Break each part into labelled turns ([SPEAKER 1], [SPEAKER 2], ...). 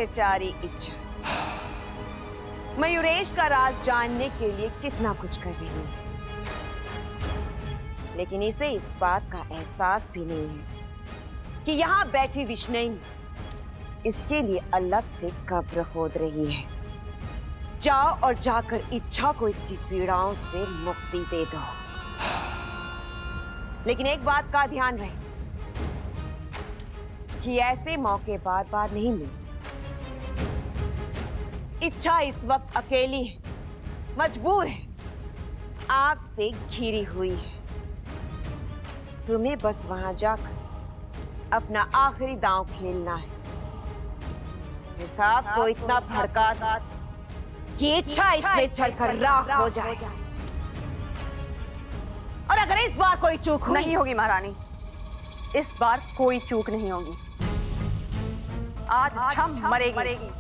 [SPEAKER 1] बेचारी इच्छा मयूरेश का राज जानने के लिए कितना कुछ कर रही है, लेकिन इसे इस बात का एहसास भी नहीं है कि यहाँ बैठी विष्णु इसके लिए अलग से कब्र खोद रही है। जाओ और जाकर इच्छा को इसकी पीड़ाओं से मुक्ति दे दो। लेकिन एक बात का ध्यान रहे कि ऐसे मौके बार बार नहीं मिलते। इच्छा इस वक्त अकेली है, मजबूर है, आग से घिरी हुई है। तुम्हें बस वहां जाकर अपना आखिरी दांव खेलना है। हिसाब को इतना भड़का कि इच्छा इसमें चलकर राख हो जाए। और अगर इस बार कोई चूक हुई
[SPEAKER 2] नहीं होगी महारानी, इस बार कोई चूक नहीं होगी। आज इच्छा मरेगी।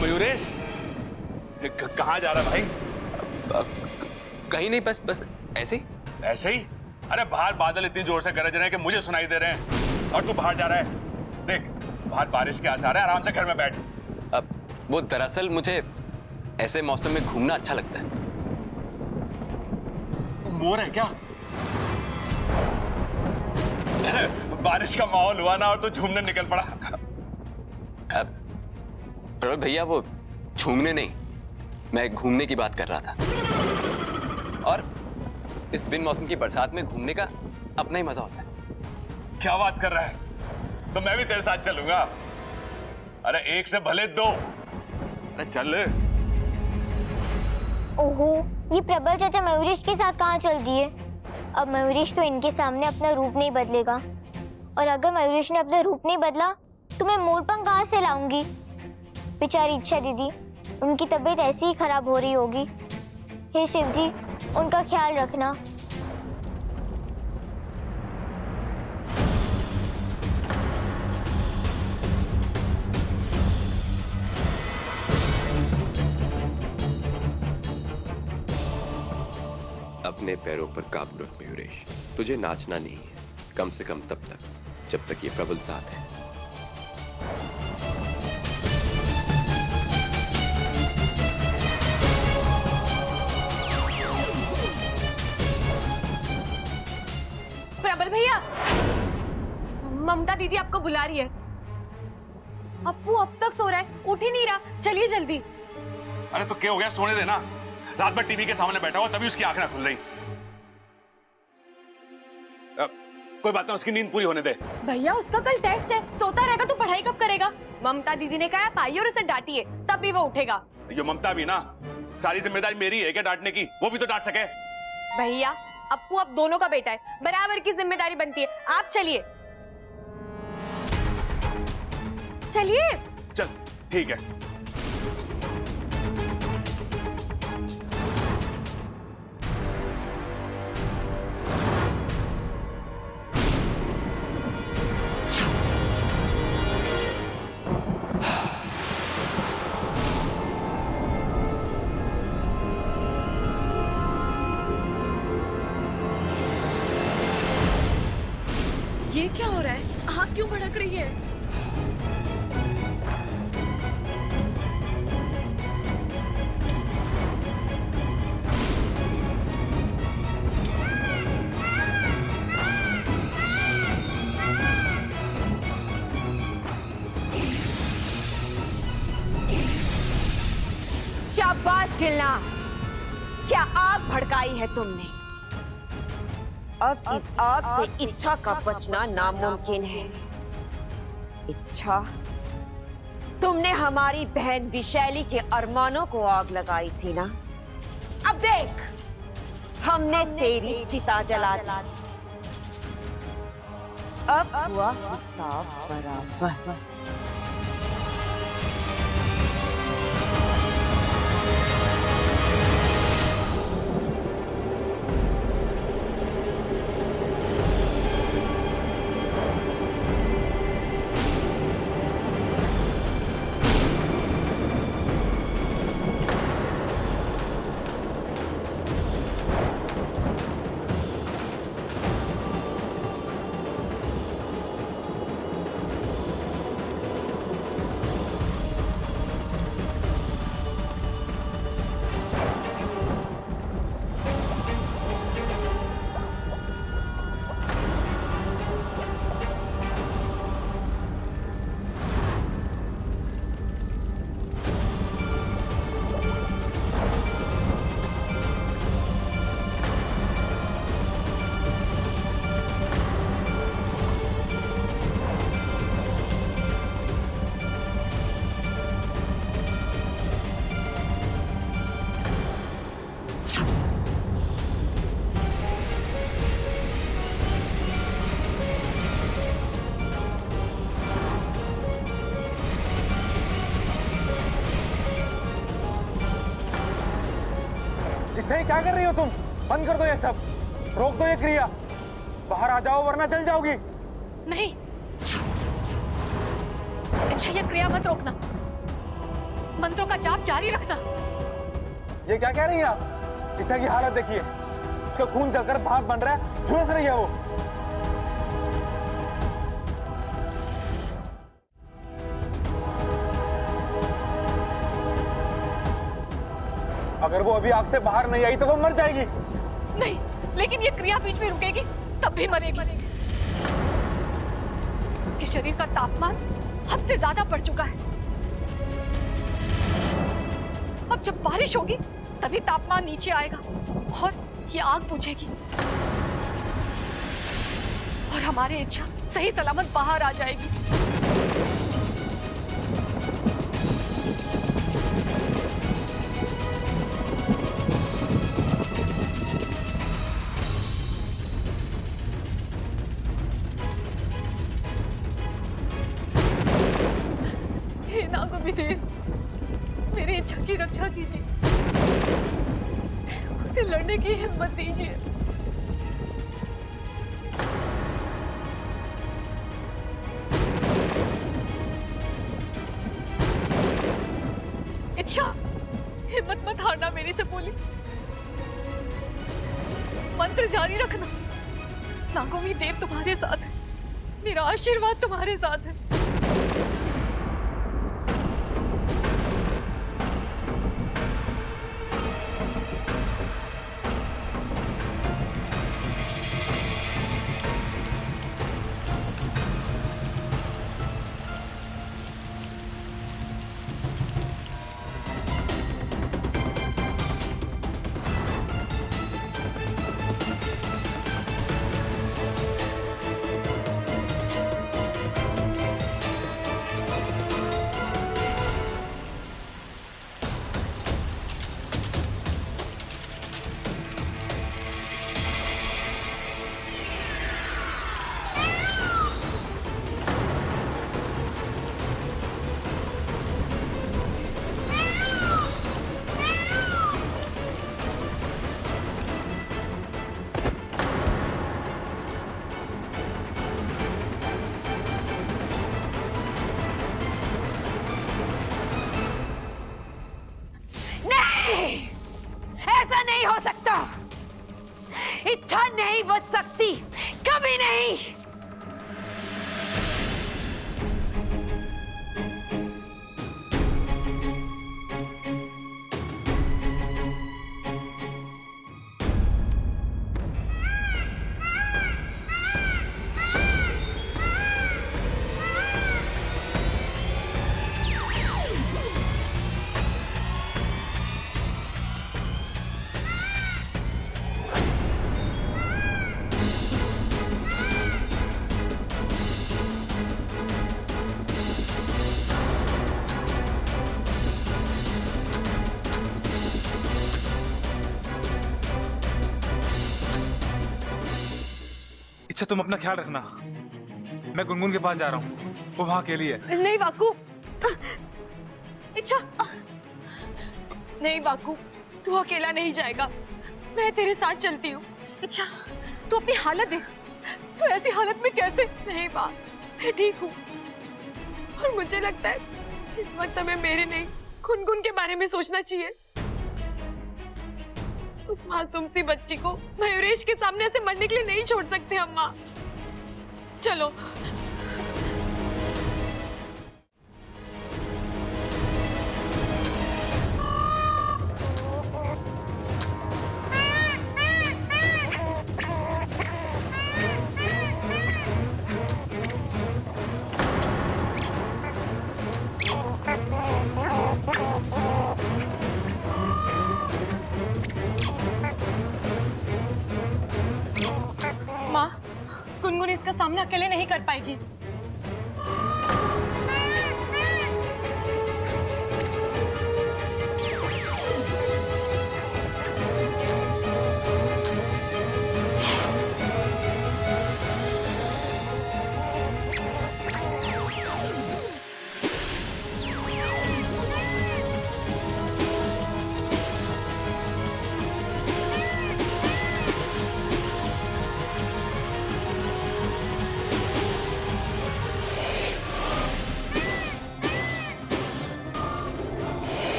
[SPEAKER 3] मयूरेश, कहाँ जा रहा भाई?
[SPEAKER 4] कहीं नहीं, बस ऐसे ही।
[SPEAKER 3] ऐसे ही? अरे बाहर बादल इतनी जोर से गरज रहे हैं कि मुझे सुनाई दे रहे हैं और तू बाहर जा रहा है। देख, बाहर बारिश के आसार है, आराम से घर में बैठ।
[SPEAKER 4] अब वो दरअसल मुझे ऐसे मौसम में घूमना अच्छा लगता है।
[SPEAKER 3] मोर है क्या? बारिश का माहौल हुआ ना और तू झूमने निकल पड़ा।
[SPEAKER 4] अब भैया वो झूमने नहीं, मैं घूमने की बात कर रहा था। और इस बिन मौसम की बरसात में घूमने का अपना ही मजा होता है।
[SPEAKER 3] क्या बात कर रहा है? तो मैं भी तेरे साथ चलूंगा। अरे एक से भले दो। अरे चल।
[SPEAKER 5] ओहो, ये प्रबल चाचा मयूरेश के साथ कहाँ चल दिए? अब मयूरेश तो इनके सामने अपना रूप नहीं बदलेगा, और अगर मयूरेश ने अपना रूप नहीं बदला तो मैं मोरपंख कहाँ से लाऊंगी? बेचारी इच्छा दीदी, उनकी तबीयत ऐसी ही खराब हो रही होगी। हे शिव जी, उनका ख्याल रखना।
[SPEAKER 4] अपने पैरों पर काबू रख मयूरेश, तुझे नाचना नहीं है, कम से कम तब तक जब तक ये प्रबल साथ है।
[SPEAKER 6] प्रबल भैया, ममता दीदी आपको बुला रही है। अप्पू अब तक सो रहा है, उठ ही नहीं रहा। चलिए जल्दी।
[SPEAKER 3] अरे तो क्या हो गया? सोने देना। रात भर टीवी के सामने बैठा हुआ, तभी उसकी आंखें ना खुल रही। कोई बात नहीं, उसकी नींद पूरी होने दे।
[SPEAKER 6] भैया उसका कल टेस्ट है, सोता रहेगा तो पढ़ाई कब करेगा? ममता दीदी ने कहा पाइए और उसे डांटिए, तभी वो उठेगा।
[SPEAKER 3] ये ममता भी ना, सारी जिम्मेदारी मेरी है क्या डांटने की? वो भी तो डांट सके।
[SPEAKER 6] भैया अप्पू अब दोनों का बेटा है, बराबर की जिम्मेदारी बनती है। आप चलिए चलिए।
[SPEAKER 3] चल ठीक है।
[SPEAKER 6] ये क्या हो रहा है? आग क्यों भड़क रही है?
[SPEAKER 1] शाबाश खिलना, क्या आग भड़काई है तुमने। अब इस आग से इच्छा का बचना नामुमकिन है। इच्छा, तुमने हमारी बहन विशैली के अरमानों को आग लगाई थी ना? अब देख, हमने तेरी चिता जला दी। अब हुआ हिसाब बराबर।
[SPEAKER 7] क्या कर रही हो तुम? बंद कर दो ये सब, रोक दो ये क्रिया। बाहर आ जाओ वरना जल जाओगी।
[SPEAKER 6] नहीं, अच्छा ये क्रिया मत रोकना, मंत्रों का जाप जारी रखना।
[SPEAKER 7] ये क्या कह रही हैं आप? इच्छा की हालत देखिए, उसका खून जलकर भाप बन रहा है, झुलस रही है वो। अगर वो अभी आग से बाहर नहीं आई तो वो मर जाएगी।
[SPEAKER 6] नहीं, लेकिन ये क्रिया बीच में रुकेगी तब भी मरेगी। उसके शरीर का तापमान हद से ज्यादा बढ़ चुका है। अब जब बारिश होगी तभी तापमान नीचे आएगा और ये आग बुझेगी और हमारी इच्छा सही सलामत बाहर आ जाएगी। हे नागोविदेव, मेरी इच्छा की रक्षा कीजिए, उसे लड़ने की हिम्मत दीजिए। इच्छा, हिम्मत मत हारना, मेरी से बोली। मंत्र जारी रखना। नागोमी देव तुम्हारे साथ है, मेरा आशीर्वाद तुम्हारे साथ है।
[SPEAKER 1] ऐसा नहीं हो सकता। इच्छा नहीं बच सकती, कभी नहीं।
[SPEAKER 7] अच्छा तुम अपना ख्याल रखना, मैं गुनगुन के पास जा रहा हूँ, वो वहाँ अकेली है।
[SPEAKER 6] नहीं वाकू, इच्छा, नहीं वाकू, तू अकेला नहीं जाएगा, मैं तेरे साथ चलती हूँ। इच्छा, तू अपनी हालत देख, तू ऐसी हालत में कैसे? नहीं माँ, मैं ठीक हूँ और मुझे लगता है इस वक्त हमें मेरे नहीं गुनगुन के बारे में सोचना चाहिए। उस मासूम सी बच्ची को मयूरेश के सामने ऐसे मरने के लिए नहीं छोड़ सकते अम्मा। चलो। माँ, गुनगुन इसका सामना अकेले नहीं कर पाएगी।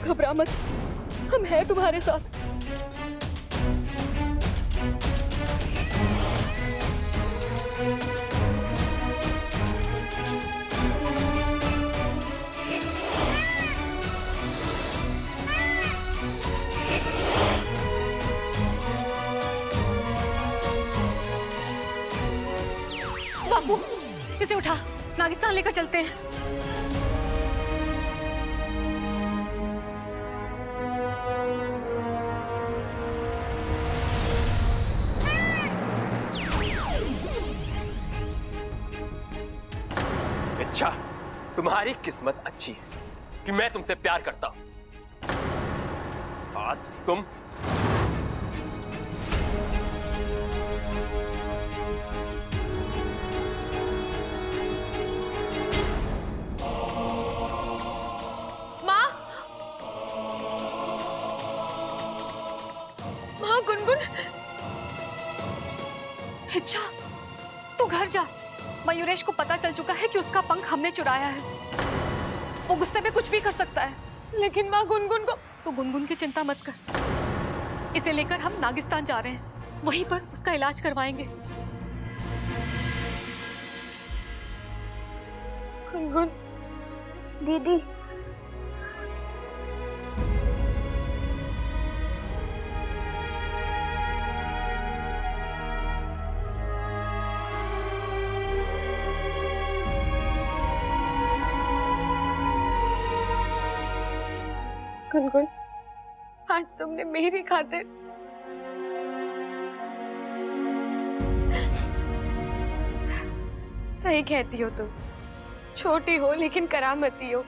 [SPEAKER 6] घबरा मत, हम हैं तुम्हारे साथ। बापू, इसे उठा, नागिस्तान लेकर चलते हैं।
[SPEAKER 4] अच्छा, तुम्हारी किस्मत अच्छी है कि मैं तुमसे प्यार करता हूं। आज तुम
[SPEAKER 6] माँ, माँ गुनगुन, अच्छा तू घर जा। मयूरेश को पता चल चुका है कि उसका पंख हमने चुराया है। वो गुस्से में कुछ भी कर सकता है, लेकिन माँ गुनगुन को, तो गुनगुन की चिंता मत कर। इसे लेकर हम नागिस्तान जा रहे हैं, वहीं पर उसका इलाज करवाएंगे। गुनगुन
[SPEAKER 5] दीदी,
[SPEAKER 6] गुनगुन, आज तुमने मेरी खातिर सही कहती हो तुम। छोटी हो लेकिन करामती हो।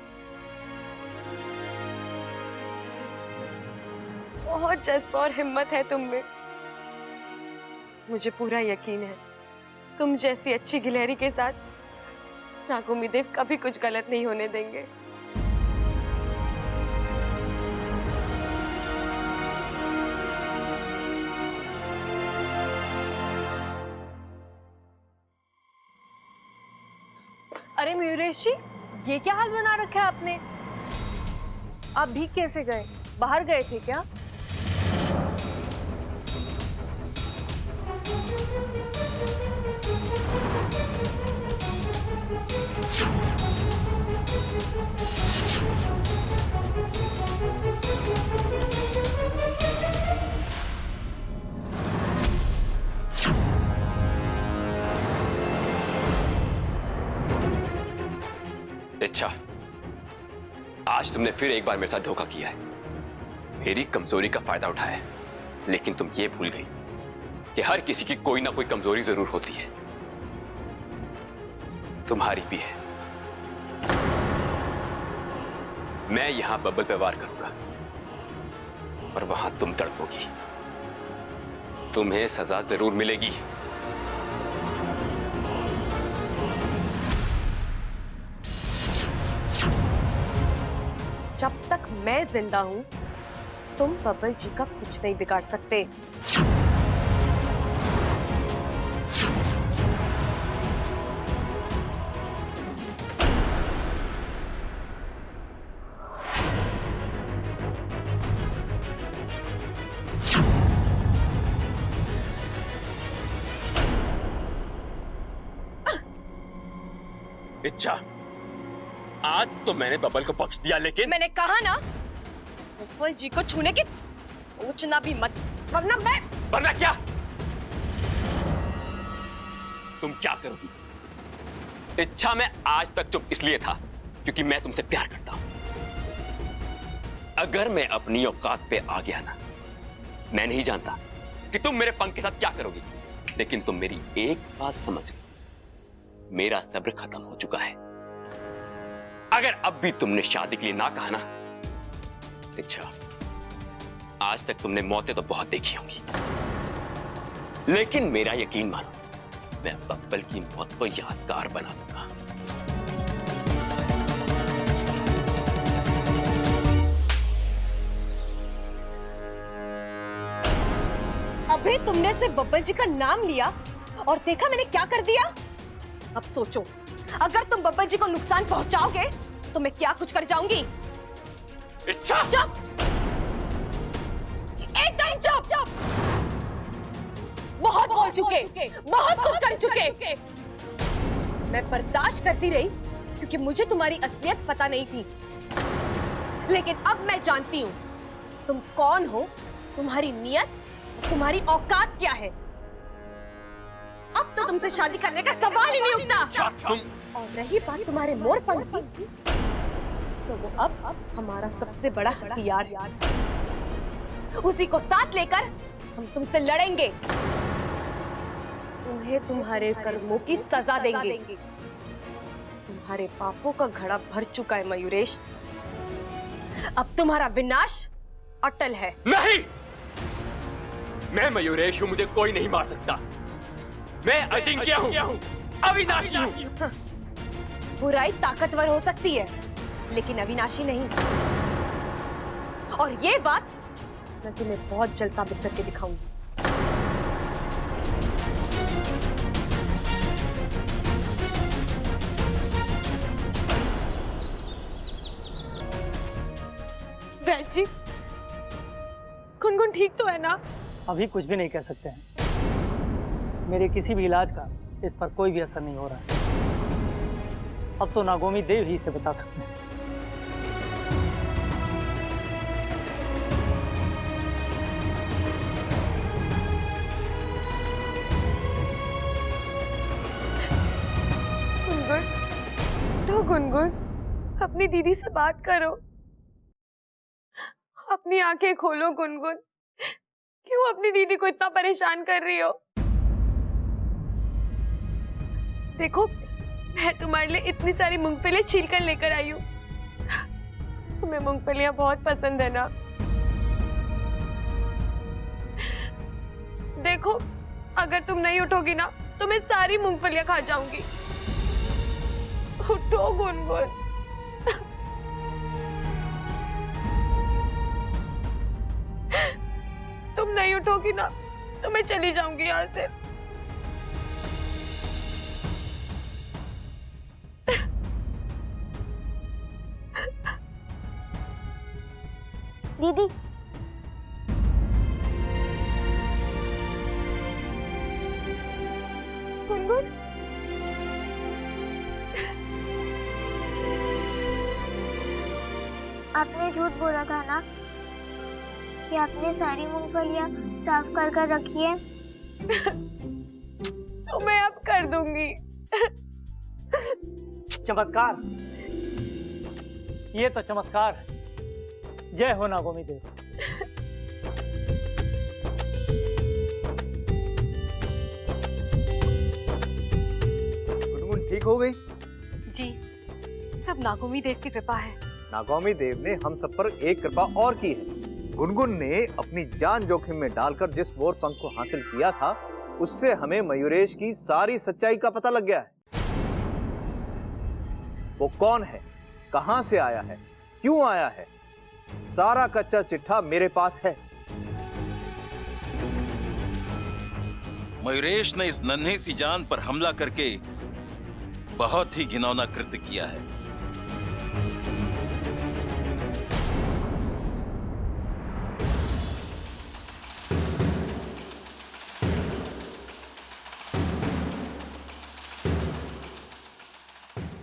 [SPEAKER 6] बहुत जज्बा और हिम्मत है तुम में। मुझे पूरा यकीन है तुम जैसी अच्छी गिलहरी के साथ नागोमीदेव कभी कुछ गलत नहीं होने देंगे।
[SPEAKER 2] अरे मयूरेश जी, ये क्या हाल बना रखा है आपने? आप भीग कैसे गए? बाहर गए थे क्या?
[SPEAKER 4] अच्छा, आज तुमने फिर एक बार मेरे साथ धोखा किया है, मेरी कमजोरी का फायदा उठाया है। लेकिन तुम ये भूल गई कि हर किसी की कोई ना कोई कमजोरी जरूर होती है, तुम्हारी भी है। मैं यहां बब्बल पे वार करूंगा और वहां तुम तड़पोगी, तुम्हें सजा जरूर मिलेगी।
[SPEAKER 6] जब तक मैं जिंदा हूं तुम बब्बल जी का कुछ नहीं बिगाड़ सकते।
[SPEAKER 4] अच्छा, आज तो मैंने बब्बल को बख्श दिया, लेकिन
[SPEAKER 6] मैंने कहा ना, बब्बल जी को छूने की सोचना भी मत,
[SPEAKER 4] वरना क्या? तुम क्या करोगी? इच्छा में आज तक चुप इसलिए था क्योंकि मैं तुमसे प्यार करता हूं। अगर मैं अपनी औकात पे आ गया ना, मैं नहीं जानता कि तुम मेरे पंख के साथ क्या करोगी, लेकिन तुम मेरी एक बात समझ लो, मेरा सब्र खत्म हो चुका है। अगर अब भी तुमने शादी के लिए ना कहा ना, अच्छा, आज तक तुमने मौतें तो बहुत देखी होंगी, लेकिन मेरा यकीन मानो, मैं बब्बल की मौत को यादगार बना दूंगा।
[SPEAKER 6] अभी तुमने सिर्फ बब्बल जी का नाम लिया और देखा मैंने क्या कर दिया। अब सोचो, अगर तुम बब्बल जी को नुकसान पहुंचाओगे तो मैं क्या कुछ कर जाऊंगी।
[SPEAKER 4] इच्छा
[SPEAKER 6] चुप, एकदम चुप चुप। बहुत बोल चुके, बहुत कुछ कर चुके। मैं बर्दाश्त करती रही क्योंकि मुझे तुम्हारी असलियत पता नहीं थी, लेकिन अब मैं जानती हूँ तुम कौन हो, तुम्हारी नीयत, तुम्हारी औकात क्या है। अब तो तुमसे शादी करने का सवाल ही नहीं उठता।
[SPEAKER 4] तुम
[SPEAKER 6] और रही बात तुम्हारे मोरपंख की, तो वो अब हमारा सबसे बड़ा हथियार है। उसी को साथ लेकर हम तुमसे लड़ेंगे, तुम्हें तुम्हारे कर्मों की सजा देंगे। तुम्हारे पापों का घड़ा भर चुका है मयूरेश, अब तुम्हारा विनाश अटल है।
[SPEAKER 4] नहीं, मैं मयूरेश हूं, मुझे कोई नहीं मार सकता। मैं अजिंक्य हूं, अविनाशी हूं।
[SPEAKER 6] बुराई ताकतवर हो सकती है लेकिन अविनाशी नहीं, और ये बात मैं तुम्हें बहुत जल्द साबित करके दिखाऊंगी। वैद्य जी, गुनगुन ठीक तो है ना?
[SPEAKER 8] अभी कुछ भी नहीं कह सकते हैं। मेरे किसी भी इलाज का इस पर कोई भी असर नहीं हो रहा है। अब तो नागोमी देव ही इसे बता सकते हैं।
[SPEAKER 6] गुनगुन, तो गुनगुन अपनी दीदी से बात करो, अपनी आंखें खोलो। गुनगुन, क्यों अपनी दीदी को इतना परेशान कर रही हो? देखो, मैं तुम्हारे लिए इतनी सारी मूंगफलियां छील कर लेकर आई हूँ। तुम्हें मूंगफलियां बहुत पसंद है ना? देखो, अगर तुम नहीं उठोगी ना तो मैं सारी मूंगफलियां खा जाऊंगी। उठो गुनगुन। तुम नहीं उठोगी ना तो मैं चली जाऊंगी यहाँ से।
[SPEAKER 5] दीदी,
[SPEAKER 6] गुनगुन,
[SPEAKER 5] आपने झूठ बोला था ना कि आपने सारी मूंगफलियां साफ कर कर रखी है।
[SPEAKER 6] तो मैं अब कर दूंगी।
[SPEAKER 8] चमत्कार, ये तो चमत्कार है। जय हो नागोमी देव।
[SPEAKER 9] गुनगुन ठीक हो गई?
[SPEAKER 6] जी, सब नागोमी देव की कृपा है।
[SPEAKER 9] नागोमी देव ने हम सब पर एक कृपा और की है। गुनगुन ने अपनी जान जोखिम में डालकर जिस मोर पंख को हासिल किया था, उससे हमें मयूरेश की सारी सच्चाई का पता लग गया है। वो कौन है, कहां से आया है, क्यों आया है, सारा कच्चा चिट्ठा मेरे पास है।
[SPEAKER 10] मयूरेश ने इस नन्हे सी जान पर हमला करके बहुत ही घिनौना कृत्य किया है।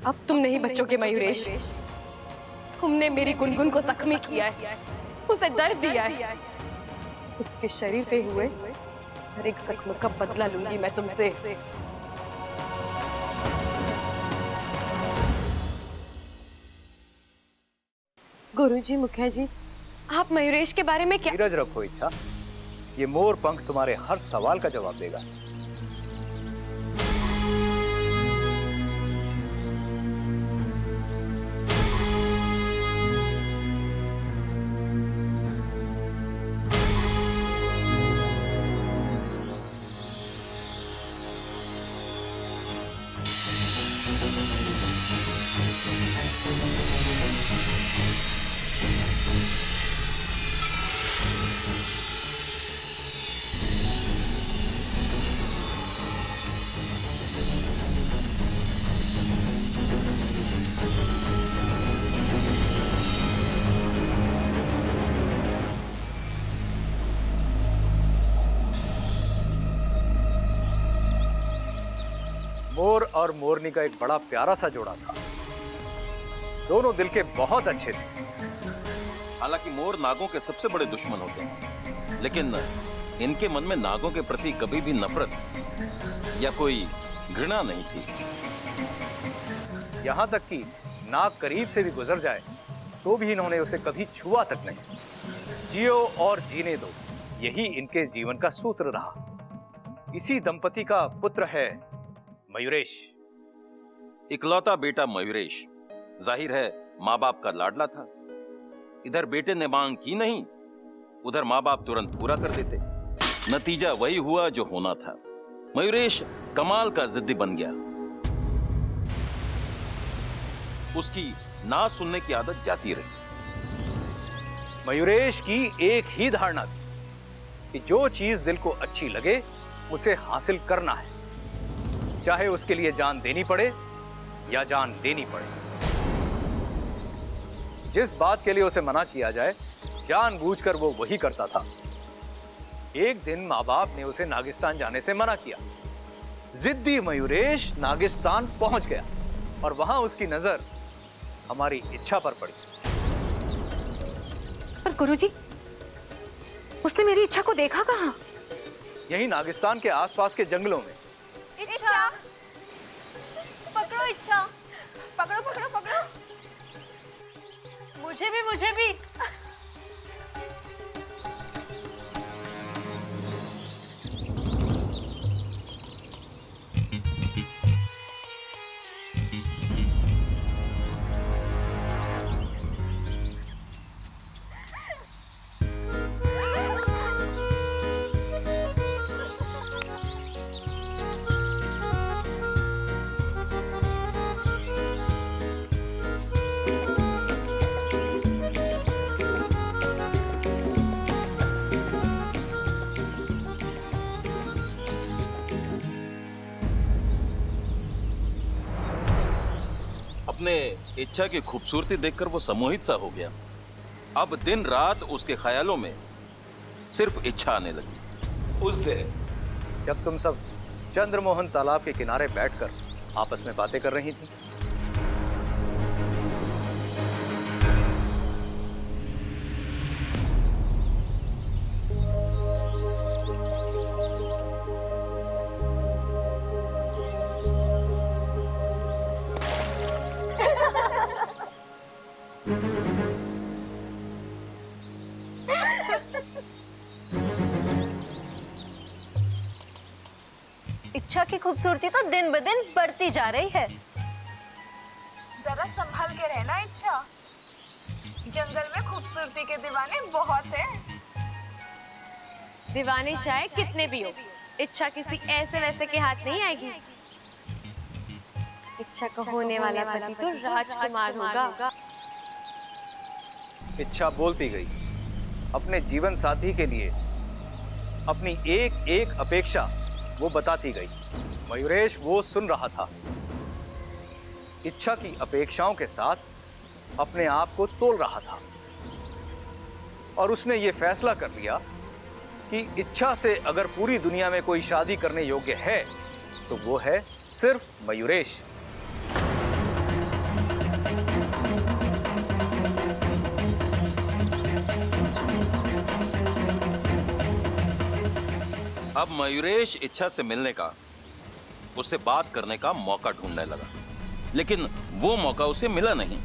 [SPEAKER 6] अब तुम नहीं बचोगे मयूरेश। तुमने मेरी गुनगुन को जख्मी किया है, उसे दर्द दिया है। उसके शरीर पे हुए हर एक जख्म का बदला लूंगी मैं तुमसे। गुरुजी, मुखिया जी, आप मयूरेश के बारे में क्या?
[SPEAKER 9] धीरज रखो इच्छा, ये मोर पंख तुम्हारे हर सवाल का जवाब देगा। मोर और मोरनी का एक बड़ा प्यारा सा जोड़ा था। दोनों दिल के बहुत अच्छे थे।
[SPEAKER 10] हालांकि मोर नागों के सबसे बड़े दुश्मन होते हैं, लेकिन इनके मन में नागों के प्रति कभी भी नफरत या कोई घृणा नहीं थी।
[SPEAKER 9] यहां तक कि नाग करीब से भी गुजर जाए तो भी इन्होंने उसे कभी छुआ तक नहीं। जियो और जीने दो, यही इनके जीवन का सूत्र रहा। इसी दंपति का पुत्र है मयूरेश।
[SPEAKER 10] इकलौता बेटा मयूरेश जाहिर है माँ बाप का लाडला था। इधर बेटे ने मांग की नहीं, उधर माँ बाप तुरंत पूरा कर देते। नतीजा वही हुआ जो होना था। मयूरेश कमाल का जिद्दी बन गया। उसकी ना सुनने की आदत जाती रही।
[SPEAKER 9] मयूरेश की एक ही धारणा थी कि जो चीज दिल को अच्छी लगे उसे हासिल करना है, चाहे उसके लिए जान देनी पड़े या जान देनी पड़े। जिस बात के लिए उसे मना किया जाए जानबूझकर वो वही करता था। एक दिन माँ बाप ने उसे नागिस्तान जाने से मना किया। जिद्दी मयूरेश नागिस्तान पहुंच गया और वहां उसकी नजर हमारी इच्छा पर पड़ी।
[SPEAKER 2] पर गुरुजी, उसने मेरी इच्छा को देखा कहाँ?
[SPEAKER 9] यही नागिस्तान के आसपास के जंगलों में।
[SPEAKER 6] इच्छा, पकड़ो इच्छा, पकड़ो पकड़ो पकड़ो। मुझे भी, मुझे भी।
[SPEAKER 10] अपने इच्छा की खूबसूरती देखकर वो सम्मोहित सा हो गया। अब दिन रात उसके ख्यालों में सिर्फ इच्छा आने लगी।
[SPEAKER 9] उस दिन जब तुम सब चंद्रमोहन तालाब के किनारे बैठकर आपस में बातें कर रही थी,
[SPEAKER 2] इच्छा की खूबसूरती तो दिन ब दिन बढ़ती जा रही है।
[SPEAKER 6] जरा संभल के रहना इच्छा, जंगल में खूबसूरती के दीवाने बहुत हैं।
[SPEAKER 2] दीवाने चाहे कितने भी हो, इच्छा किसी ऐसे वैसे के हाथ नहीं आएगी। इच्छा का होने वाला पति तो राजकुमार होगा।
[SPEAKER 9] इच्छा बोलती गई। अपने जीवन साथी के लिए अपनी एक एक अपेक्षा वो बताती गई। मयूरेश वो सुन रहा था। इच्छा की अपेक्षाओं के साथ अपने आप को तोल रहा था और उसने ये फैसला कर लिया कि इच्छा से अगर पूरी दुनिया में कोई शादी करने योग्य है तो वो है सिर्फ मयूरेश।
[SPEAKER 10] अब मयूरेश इच्छा से मिलने का, उससे बात करने का मौका ढूंढने लगा, लेकिन वो मौका उसे मिला नहीं।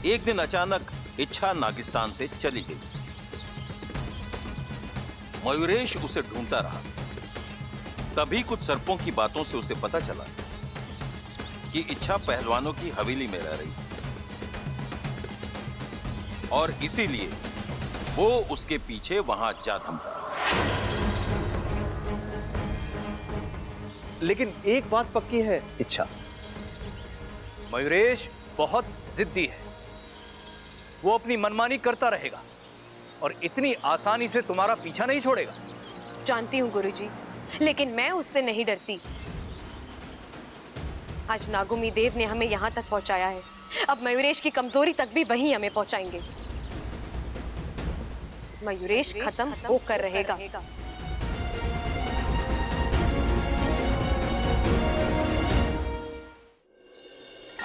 [SPEAKER 10] एक दिन अचानक इच्छा नागिस्तान से चली गई। मयूरेश उसे ढूंढता रहा। तभी कुछ सर्पों की बातों से उसे पता चला कि इच्छा पहलवानों की हवेली में रह रही और इसीलिए वो उसके पीछे वहां जा थमा।
[SPEAKER 9] लेकिन एक बात पक्की है इच्छा, मयूरेश बहुत जिद्दी है। वो अपनी मनमानी करता रहेगा और इतनी आसानी से तुम्हारा पीछा नहीं छोड़ेगा।
[SPEAKER 2] जानती हूँ गुरुजी, लेकिन मैं उससे नहीं डरती। आज नागुमी देव ने हमें यहाँ तक पहुँचाया है, अब मयूरेश की कमजोरी तक भी वही हमें पहुँचाएंगे। मयूरेश खत्म होकर रहेगा।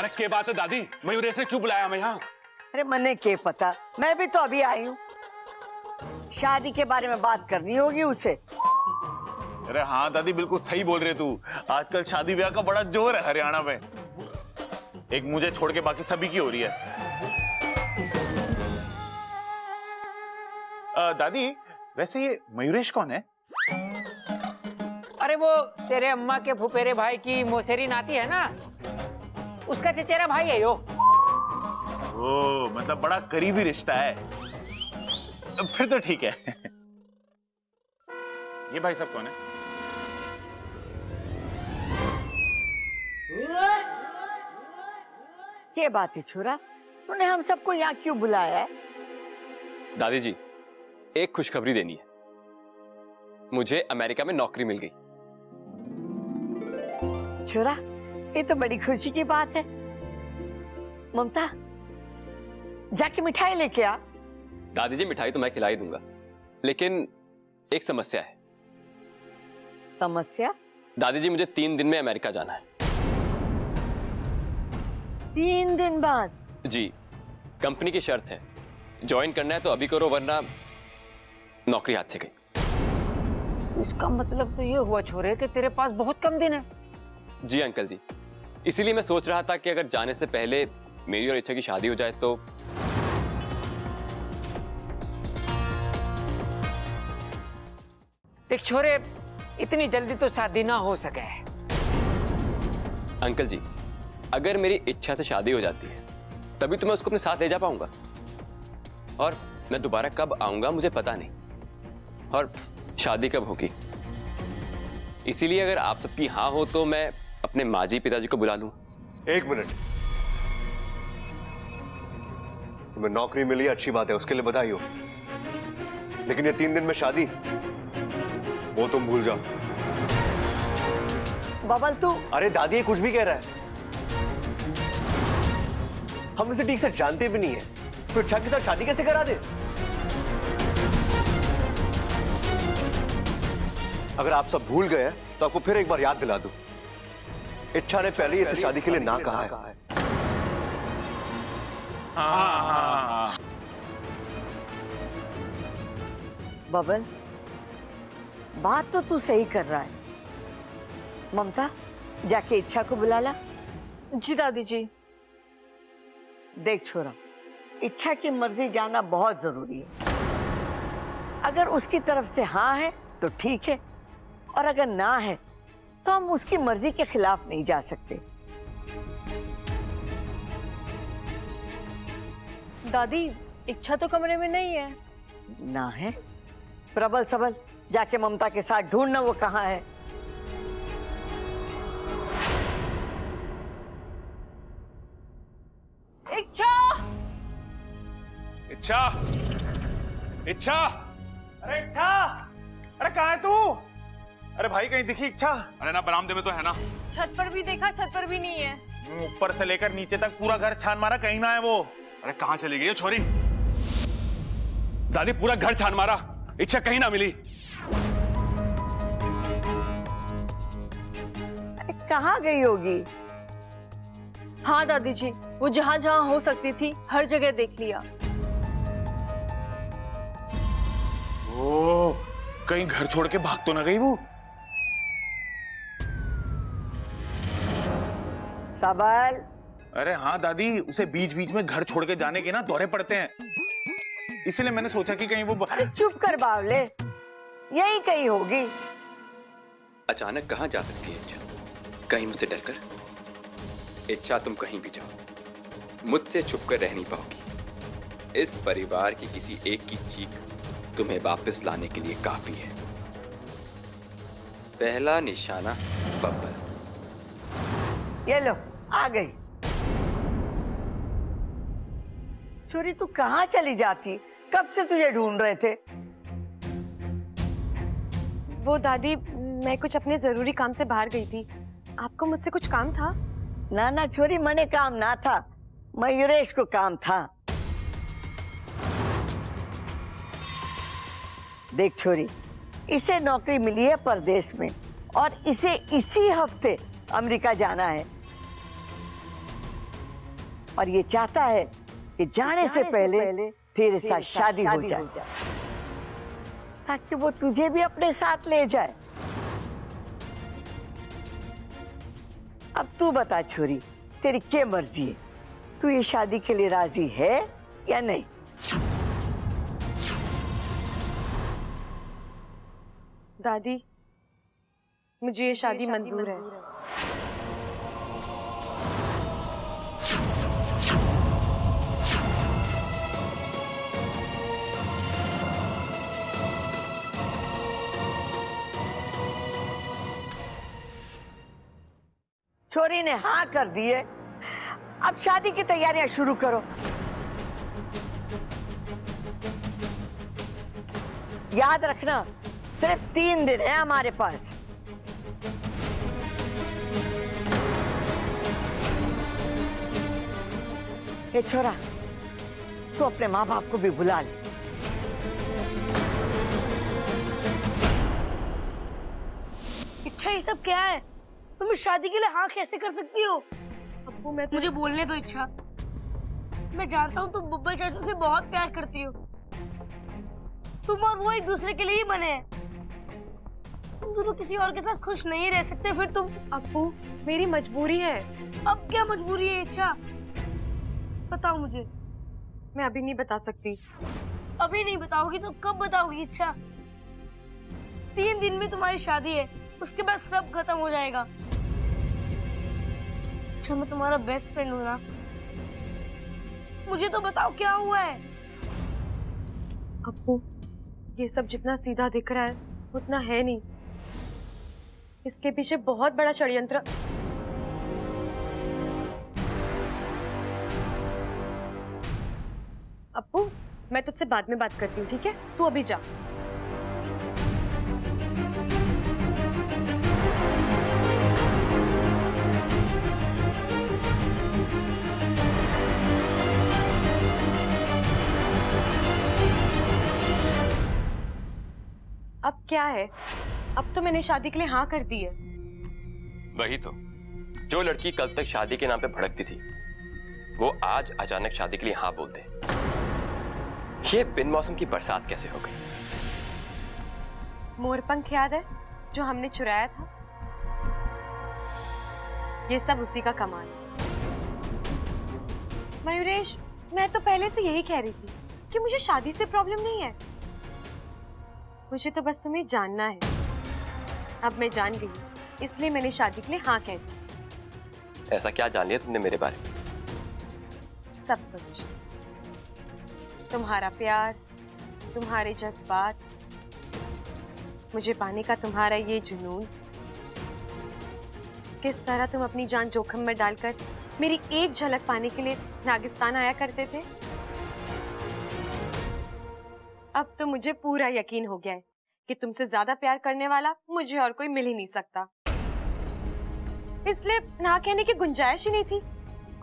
[SPEAKER 3] अरे क्या बात है दादी, मयूरेश ने क्यों बुलाया हमें यहाँ?
[SPEAKER 11] अरे मने के पता, मैं भी तो अभी आई हूँ। शादी के बारे में बात करनी होगी उसे।
[SPEAKER 3] अरे हाँ दादी, बिल्कुल सही बोल रहे तू। आजकल शादी ब्याह का बड़ा जोर है हरियाणा में। एक मुझे छोड़ के बाकी सभी की हो रही है। दादी, वैसे ये मयूरेश कौन है?
[SPEAKER 12] अरे वो तेरे अम्मा के फुफेरे भाई की मौसेरी नाती है ना, उसका चचेरा भाई है यो।
[SPEAKER 3] ओ, मतलब बड़ा करीबी रिश्ता है। फिर तो ठीक है। ये भाई साहब कौन है?
[SPEAKER 11] क्या बात है छोरा, तूने हम सबको यहाँ क्यों बुलाया है?
[SPEAKER 4] दादी जी, एक खुशखबरी देनी है। मुझे अमेरिका में नौकरी मिल गई।
[SPEAKER 11] छोरा, ये तो बड़ी खुशी की बात है। ममता, जाके मिठाई लेके आ।
[SPEAKER 4] दादी जी, मिठाई तो मैं खिला ही दूंगा, लेकिन एक समस्या है।
[SPEAKER 11] समस्या?
[SPEAKER 4] दादी जी, मुझे 3 दिन में अमेरिका जाना है।
[SPEAKER 11] 3 दिन बाद?
[SPEAKER 4] जी, कंपनी की शर्त है, ज्वाइन करना है तो अभी करो, वरना नौकरी हाथ से गई।
[SPEAKER 12] इसका मतलब तो ये हुआ छोरे कि तेरे पास बहुत कम दिन है।
[SPEAKER 4] जी अंकल जी, इसीलिए मैं सोच रहा था कि अगर जाने से पहले मेरी और इच्छा की शादी हो जाए तो।
[SPEAKER 12] देख छोरे, इतनी जल्दी तो शादी ना हो सके।
[SPEAKER 4] अंकल जी, अगर मेरी इच्छा से शादी हो जाती है तभी तो मैं उसको अपने साथ ले जा पाऊंगा, और मैं दोबारा कब आऊंगा मुझे पता नहीं, और शादी कब होगी। इसीलिए अगर आप सबकी हाँ हो तो मैं अपने माजी पिताजी को बुला लूं।
[SPEAKER 13] 1 मिनट, तुम्हें नौकरी मिली, अच्छी बात है, उसके लिए बधाई हो, लेकिन ये 3 दिन में शादी, वो तुम भूल जाओ।
[SPEAKER 11] बबल तू।
[SPEAKER 13] अरे दादी, ये कुछ भी कह रहा है। हम इसे ठीक से जानते भी नहीं है, तो इच्छा के साथ शादी कैसे करा दे? अगर आप सब भूल गए तो आपको फिर एक बार याद दिला दूं, इच्छा ने पहले ही इसे शादी के लिए ना कहा है।
[SPEAKER 11] बबल, बात तो तू सही कर रहा है। ममता, जाके इच्छा को बुला ला।
[SPEAKER 2] जी दादी जी।
[SPEAKER 11] देख छोरा, इच्छा की मर्जी जानना बहुत जरूरी है। अगर उसकी तरफ से हाँ है तो ठीक है, और अगर ना है तो हम उसकी मर्जी के खिलाफ नहीं जा सकते।
[SPEAKER 2] दादी, इच्छा तो कमरे में नहीं है।
[SPEAKER 11] ना है? प्रबल सबल, जाके ममता के साथ ढूंढना वो कहाँ है।
[SPEAKER 2] इच्छा!
[SPEAKER 3] इच्छा! इच्छा! अरे इच्छा! अरे कहाँ है तू? अरे भाई, कहीं दिखी इच्छा? अरे ना, बरामदे में तो है ना।
[SPEAKER 2] छत पर भी देखा, छत पर भी नहीं है।
[SPEAKER 3] ऊपर से लेकर नीचे तक पूरा घर छान मारा, कहीं ना है वो। अरे कहाँ चली गई है छोरी? दादी, पूरा घर छान मारा, इच्छा कहीं ना मिली।
[SPEAKER 11] अरे कहाँ गई होगी?
[SPEAKER 2] हाँ दादी जी, वो जहाँ जहाँ हो सकती थी हर जगह देख लिया।
[SPEAKER 3] ओ, कहीं घर छोड़ के भाग तो ना गई वो?
[SPEAKER 11] सबल।
[SPEAKER 3] अरे हाँ दादी, उसे बीच बीच में घर छोड़ के जाने के ना दौरे पड़ते हैं, इसीलिए मैंने सोचा कि कहीं वो।
[SPEAKER 11] चुप कर बावले, यही कहीं होगी।
[SPEAKER 4] अचानक कहाँ जा सकती है इच्छा? कहीं मुझसे डरकर? इच्छा, तुम कहीं भी जाओ, मुझसे छुप कर रह नहीं पाओगी। इस परिवार की किसी एक की चीख तुम्हें वापस लाने के लिए काफी है। पहला निशाना बब्बर।
[SPEAKER 11] ये लो, आ गई। छोरी, तू कहाँ चली जाती? कब से तुझे ढूंढ रहे थे।
[SPEAKER 6] वो दादी, मैं कुछ अपने जरूरी काम से बाहर गई थी। आपको मुझसे कुछ काम था?
[SPEAKER 11] ना ना छोरी, मने काम ना था, मयूरेश को काम था। देख छोरी, इसे नौकरी मिली है परदेश में, और इसे इसी हफ्ते अमेरिका जाना है। और ये चाहता है कि जाने से पहले तेरे साथ शादी हो जाए, ताकि वो तुझे भी अपने साथ ले जाए। अब तू बता छोरी, तेरी क्या मर्जी है? तू ये शादी के लिए राजी है या नहीं?
[SPEAKER 6] दादी, मुझे ये शादी मंजूर है।
[SPEAKER 11] छोरी ने हाँ कर दी है, अब शादी की तैयारियां शुरू करो। याद रखना, सिर्फ 3 दिन है हमारे पास। ये छोरा, तू अपने माँ बाप को भी बुला ले।
[SPEAKER 14] इच्छा, ये सब क्या है? तुम इस शादी के लिए हाँ कैसे कर सकती हो? अब्बू, मैं मुझे बोलने दो। इच्छा, मैं जानता हूँ तुम बब्बर चाचू से बहुत प्यार करती हो। तुम और वो एक दूसरे के लिए ही बने हैं। तुम दोनों किसी और के साथ खुश नहीं रह सकते। फिर तुम।
[SPEAKER 6] अब्बू, मेरी मजबूरी है।
[SPEAKER 14] अब क्या मजबूरी है इच्छा? बताओ मुझे।
[SPEAKER 6] मैं अभी नहीं बता सकती।
[SPEAKER 14] अभी नहीं बताओगी तो कब बताओगी इच्छा? 3 दिन में तुम्हारी शादी है, उसके बाद सब खत्म हो जाएगा। अच्छा, मैं तुम्हारा बेस्ट फ्रेंड हूँ ना? मुझे तो बताओ क्या हुआ है?
[SPEAKER 6] अब्बू, ये सब जितना सीधा दिख रहा है उतना है नहीं। इसके पीछे बहुत बड़ा षड्यंत्र। अब्बू, मैं तुझसे बाद में बात करती हूँ, ठीक है? तू अभी जा। अब क्या है? अब तो मैंने शादी के लिए हाँ कर दी है।
[SPEAKER 4] वही तो, जो लड़की कल तक शादी के नाम पे भड़कती थी, वो आज अचानक शादी के लिए हाँ बोल दे। ये बिन मौसम की बरसात कैसे हो गई?
[SPEAKER 6] मोरपंख याद है जो हमने चुराया था? ये सब उसी का कमाल है। मयूरेश, मैं तो पहले से यही कह रही थी कि मुझे शादी से प्रॉब्लम नहीं है। मुझे तो बस तुम्हें जानना है। अब मैं जान गई, इसलिए मैंने शादी के लिए हाँ कह दी।
[SPEAKER 4] ऐसा क्या जान लिया तुमने मेरे बारे में?
[SPEAKER 6] सब कुछ। तुम्हारा प्यार, तुम्हारे जज्बात, मुझे पाने का तुम्हारा ये जुनून, किस तरह तुम अपनी जान जोखिम में डालकर मेरी एक झलक पाने के लिए नागिस्तान आया करते थे। अब तो मुझे पूरा यकीन हो गया है कि तुमसे ज्यादा प्यार करने वाला मुझे और कोई मिल ही नहीं सकता। इसलिए ना कहने की गुंजाइश ही नहीं थी।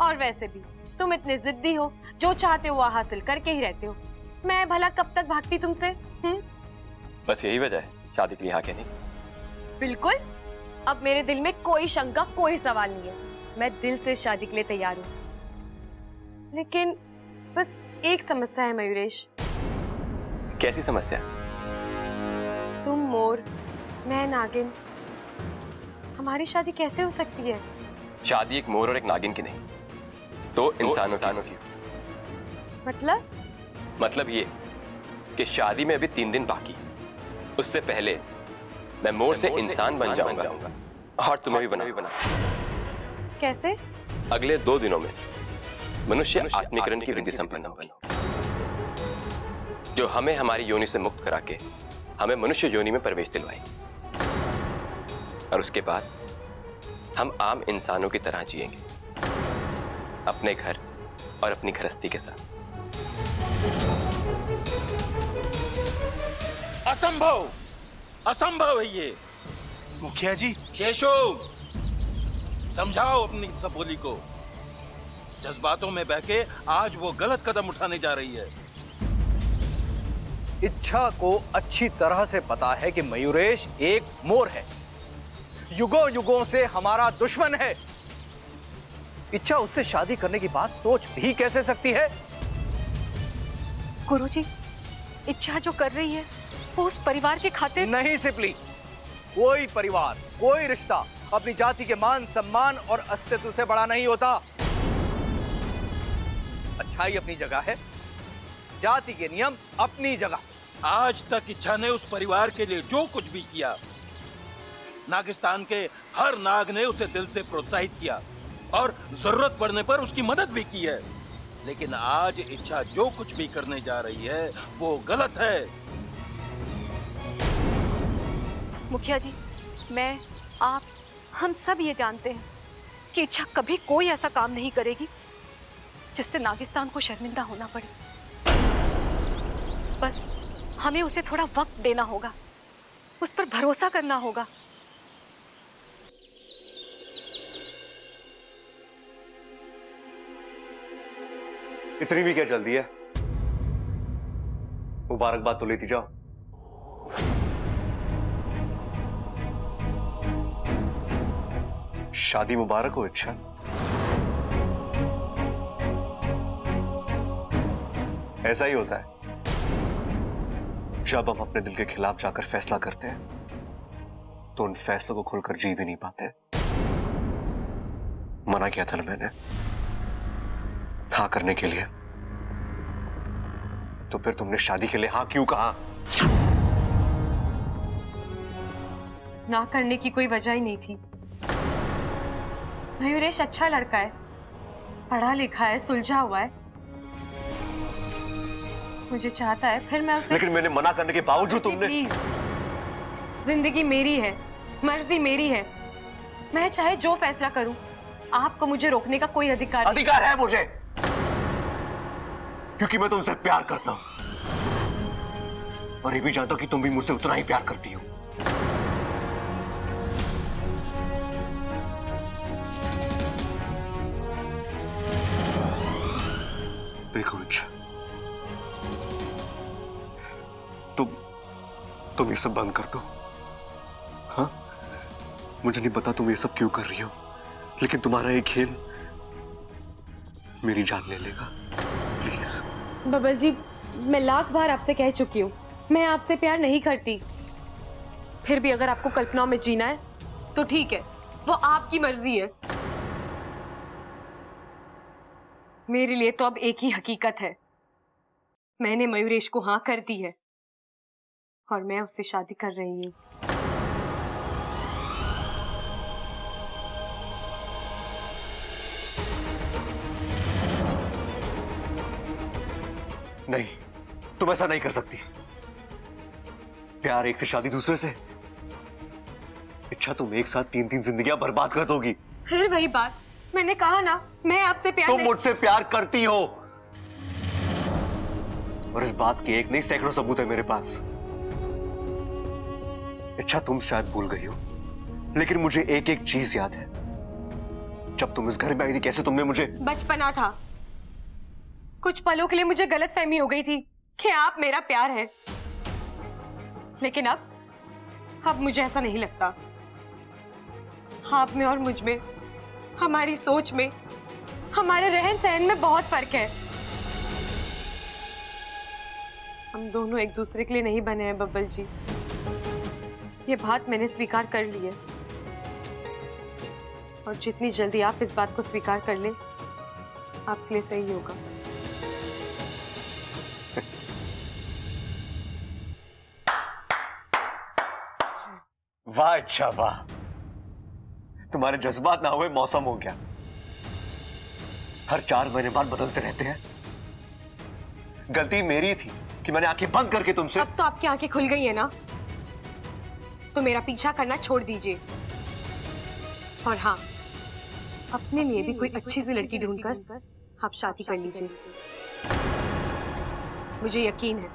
[SPEAKER 6] और वैसे भी तुम इतने जिद्दी हो, जो चाहते हो वो हासिल करके ही रहते हो। मैं भला कब तक भागती तुमसे?
[SPEAKER 4] बस यही वजह है शादी के लिए हाँ कहने की?
[SPEAKER 6] बिल्कुल। अब मेरे दिल में कोई शंका, कोई सवाल नहीं है। मैं दिल से शादी के लिए तैयार हूँ। लेकिन बस एक समस्या है मयूरेश।
[SPEAKER 4] कैसी समस्या?
[SPEAKER 6] तुम मोर, मैं नागिन, हमारी शादी कैसे हो सकती है?
[SPEAKER 4] शादी एक मोर और एक नागिन की नहीं, तो इंसानों की। मतलब ये कि शादी में अभी 3 दिन बाकी। उससे पहले मैं मोर से इंसान बन जाऊंगा और तुम्हें भी बना।
[SPEAKER 6] कैसे?
[SPEAKER 4] अगले 2 दिनों में मनुष्य आत्मीकरण की विधि संपन्न होगी, जो हमें हमारी योनि से मुक्त करा के हमें मनुष्य योनि में प्रवेश दिलवाएगी। और उसके बाद हम आम इंसानों की तरह जिएंगे, अपने घर और अपनी गृहस्थी के साथ।
[SPEAKER 10] असंभव, असंभव है ये।
[SPEAKER 15] मुखिया जी।
[SPEAKER 10] केशव, समझाओ अपनी सपोली को। जज्बातों में बहके आज वो गलत कदम उठाने जा रही है।
[SPEAKER 9] इच्छा को अच्छी तरह से पता है कि मयूरेश एक मोर है, युगों युगों से हमारा दुश्मन है। इच्छा उससे शादी करने की बात सोच भी कैसे सकती है?
[SPEAKER 2] गुरुजी, इच्छा जो कर रही है वो उस परिवार के खातिर
[SPEAKER 9] नहीं सिपली, कोई परिवार, कोई रिश्ता अपनी जाति के मान सम्मान और अस्तित्व से बड़ा नहीं होता। अच्छाई अपनी जगह है, जाति के नियम अपनी जगह।
[SPEAKER 10] आज तक इच्छा ने उस परिवार के लिए जो कुछ भी किया, नागिस्तान के हर नाग ने उसे दिल से प्रोत्साहित किया और जरूरत पड़ने पर उसकी मदद भी की है। लेकिन आज इच्छा जो कुछ भी करने जा रही है वो गलत है।
[SPEAKER 2] मुखिया जी, मैं, आप, हम सब ये जानते हैं कि इच्छा कभी कोई ऐसा काम नहीं करेगी जिससे नागिस्तान को शर्मिंदा होना पड़े। बस हमें उसे थोड़ा वक्त देना होगा, उस पर भरोसा करना होगा।
[SPEAKER 13] इतनी भी क्या जल्दी है? मुबारकबाद तो लेती जाओ। शादी मुबारक हो इच्छा। ऐसा ही होता है जब हम अपने दिल के खिलाफ जाकर फैसला करते हैं तो उन फैसलों को खुलकर जी भी नहीं पाते। मना किया था ना मैंने हाँ करने के लिए, तो फिर तुमने शादी के लिए हाँ क्यों कहा?
[SPEAKER 6] ना करने की कोई वजह ही नहीं थी। मयूरेश अच्छा लड़का है, पढ़ा लिखा है, सुलझा हुआ है, मुझे चाहता है, फिर मैं उसे।
[SPEAKER 13] लेकिन मैंने मना करने के बावजूद तुमने।
[SPEAKER 6] प्लीज, जिंदगी मेरी है, मर्जी मेरी है, मैं चाहे जो फैसला करूं, आपको मुझे रोकने का कोई अधिकार नहीं।
[SPEAKER 13] अधिकार है मुझे, क्योंकि मैं तुमसे प्यार करता हूं और ये भी जानता हूं कि तुम भी मुझसे उतना ही प्यार करती हो। देखो इच्छा, तुम ये सब बंद कर दो। हाँ, मुझे नहीं पता तुम ये सब क्यों कर रही हो, लेकिन तुम्हारा ये खेल मेरी जान ले लेगा। प्लीज।
[SPEAKER 6] बबल जी, मैं लाख बार आपसे कह चुकी हूँ, मैं आपसे प्यार नहीं करती। फिर भी अगर आपको कल्पनाओं में जीना है तो ठीक है, वो आपकी मर्जी है। मेरे लिए तो अब एक ही हकीकत है, मैंने मयूरेश को हाँ कर दी है और मैं उससे शादी कर रही हूँ।
[SPEAKER 13] नहीं, तुम ऐसा नहीं कर सकती। प्यार एक से, शादी दूसरे से। इच्छा, तुम एक साथ 3-3 जिंदगियां बर्बाद कर दोगी।
[SPEAKER 6] फिर वही बात, मैंने कहा ना, मैं आपसे प्यार
[SPEAKER 13] तुम मुझसे प्यार करती हो और इस बात की एक नहीं सैकड़ों सबूत है मेरे पास। इच्छा, तुम शायद भूल गई हो, लेकिन मुझे एक एक चीज याद है। जब तुम इस घर में आई थी, कैसे तुमने मुझे।
[SPEAKER 6] बचपना था, कुछ पलों के लिए मुझे गलतफहमी हो गई थी कि आप मेरा प्यार है, लेकिन अब मुझे ऐसा नहीं लगता। आप में और मुझ में, हमारी सोच में, हमारे रहन सहन में बहुत फर्क है। हम दोनों एक दूसरे के लिए नहीं बने हैं बब्बल जी, ये बात मैंने स्वीकार कर ली है और जितनी जल्दी आप इस बात को स्वीकार कर ले, आपके लिए सही होगा।
[SPEAKER 13] वाह इच्छा, वाह, तुम्हारे जज्बात ना हुए मौसम हो गया। हर 4 महीने बाद बदलते रहते हैं। गलती मेरी थी कि मैंने आंखें बंद करके तुमसे।
[SPEAKER 6] अब तो आपकी आंखें खुल गई है ना, तो मेरा पीछा करना छोड़ दीजिए और हाँ, अपने लिए भी कोई अच्छी सी लड़की ढूंढकर आप शादी कर लीजिए। मुझे यकीन है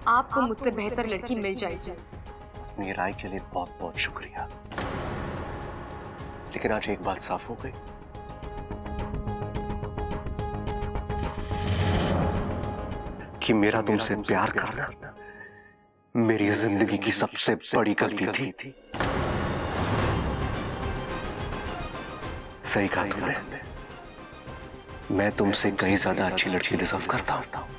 [SPEAKER 6] आपको मुझसे बेहतर लड़की मिल जाएगी।
[SPEAKER 13] अपनी राय के लिए बहुत बहुत शुक्रिया, लेकिन आज एक बात साफ हो गई। कि मेरा तुमसे प्यार करना मेरी जिंदगी की सबसे बड़ी गलती थी। सही कहा तुमने, मैं तुमसे कहीं ज्यादा अच्छी लड़की डिजर्व करता हूं।